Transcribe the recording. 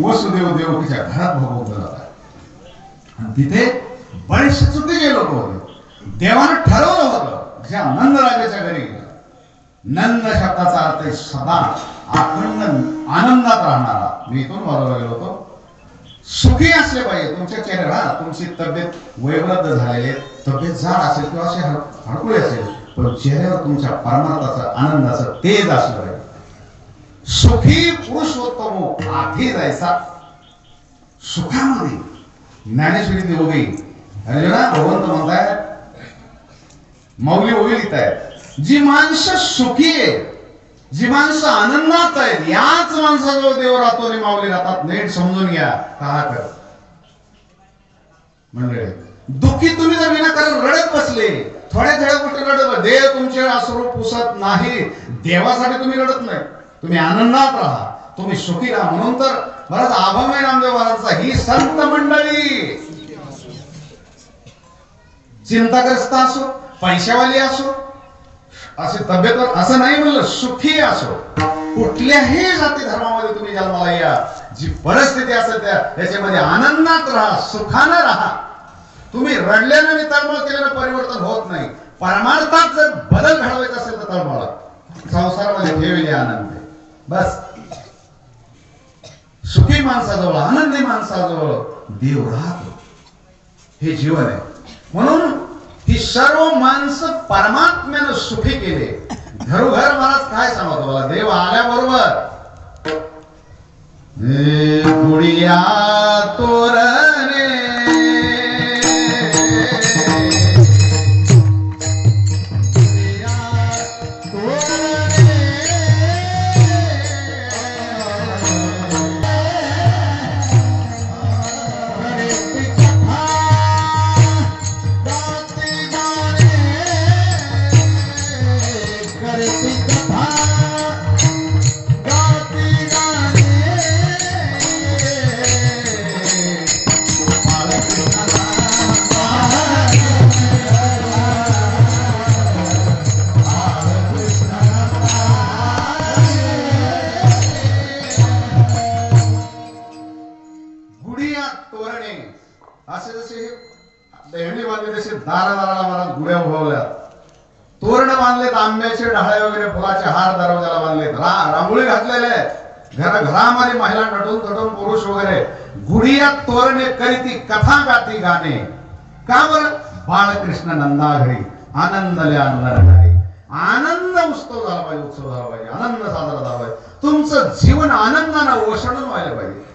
वसुदेव देवकीच्या घरात भोगवलं जातं आणि तिथे बरेचसे चुकीचे लोक होते. देवानं ठरवलं होतं ज्या नंद राजाच्या घरी नंद शब्दाचा अर्थ आहे सदा अखंड आनंदात राहणारा. मी इथून बरोबर गेलो होतो. सुखी असले पाहिजे तुमच्या चेहऱ्याला. तुमची तब्येत वयोवृद्ध झालेली, तब्येत जाड असेल किंवा असे हडकुळे असेल, पण चेहऱ्यावर तुमच्या परमार्थाचं आनंदाचं तेज असलं पाहिजे. सुखी पुरुषोत्तम आधी जायचा सुखामध्ये. ज्ञानेश्वरी देवगी अर्जुना भगवंत म्हणतायत, माऊली ओवी लिहितायत, जी माणसं सुखी आहे, जी माणसं आनंदात आहेत, याच माणसाजवळ देव राहतो आणि माऊली राहतात. नीट समजून घ्या. का कर मंडळी दुःखी तुम्ही जर विनाकारण रडत बसले, थोड्या गोष्टी रडत, देव तुमचे अश्रू पुसत नाही. देवासाठी तुम्ही रडत नाही, तुम्ही आनंदात राहा, तुम्ही सुखी राहा. म्हणून तर बराच आभमय नामदेव महाराजांचा ही संत मंडळी चिंताग्रस्त असो, पैशावाली असो, असे तब्येतवर असं नाही म्हणलं, सुखी असो, कुठल्याही जाती धर्मामध्ये तुम्ही जन्माला या, जी परिस्थिती असेल त्याच्यामध्ये आनंदात राहा, सुखानं राहा. तुम्ही रडल्यानं आणि तळमळ केल्यानं परिवर्तन होत नाही. परमार्थात जर बदल घडवायचा असेल तर तळमळ, संसारामध्ये ठेवले आनंद बस. सुखी माणसाजवळ, आनंदी माणसाजवळ देव राहतो. हे जीवन आहे. म्हणून ही सर्व माणसं परमात्म्यानं सुखी केले. घरोघर महाराज काय सांगतो मला, देव आल्याबरोबर गुडिया तोरणे असे जसे दहिंडी बांधले तसे दारादाराला मला गुड्या उभवल्या, तोरण बांधलेत, आंब्याचे डहाळे वगैरे, फुलाचे हार दरवाजाला बांधलेत, रांगोळी घातलेले आहेत, घरामध्ये महिला नटून तटून पुरुष वगैरे गुढिया तोरणे करीती कथा गाती गाणे. का बरं? बाळकृष्ण नंदा घरी आनंदले आणणारे. आनंद उत्सव झाला पाहिजे, उत्सव झाला पाहिजे, आनंद साजरा झाला पाहिजे. तुमचं जीवन आनंदानं ओसंडून व्हायला पाहिजे.